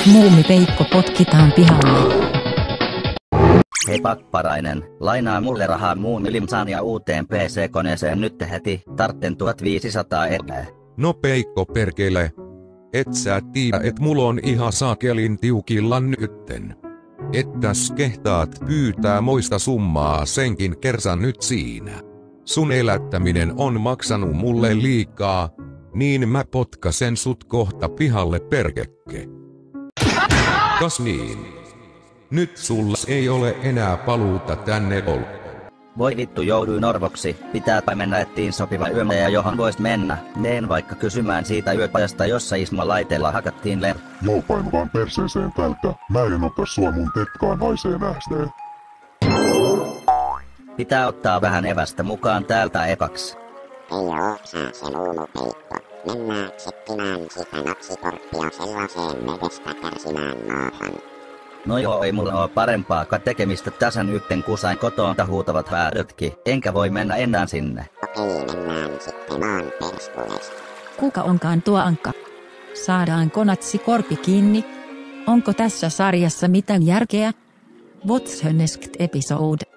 Muumipeikko potkitaan pihalle. Hei Papparainen, lainaa mulle rahaa Muumilimsaan ja uuteen PC-koneeseen nyt heti, tartten 1500 euroa. No Peikko perkele. Et sä tiedä et mul on ihan saakelin tiukilla nytten. Ettäs kehtaat pyytää moista summaa senkin kerran nyt siinä. Sun elättäminen on maksanut mulle liikaa, niin mä potkasen sut kohta pihalle perkekke. Kas niin? Nyt sulla ei ole enää paluuta tänne ollut. Voi vittu, jouduin orvoksi, pitääpä mennä ettiin sopiva yömäjä johon vois mennä. Meen vaikka kysymään siitä yöpajasta jossa Ismo laiteella hakattiin Joo, painu vaan perseeseen tältä. Mä en ota sua mun tetkaan haisee nähteen. Pitää ottaa vähän evästä mukaan täältä ekaksi. Ei oo sä se Muumipeikko. Mennään tsekkimään sitä napsikorppia sellaiseen medestä kärsimään maahan. No joo, ei mulla oo parempaakaan tekemistä täsän ytten kusain kotoonta huutavat häädötkin, enkä voi mennä enää sinne. Okei, mennään sitten maan perskules. Kuka onkaan tuo Ankka? Saadaanko natsikorpi kiinni? Onko tässä sarjassa mitään järkeä? What's the next episode?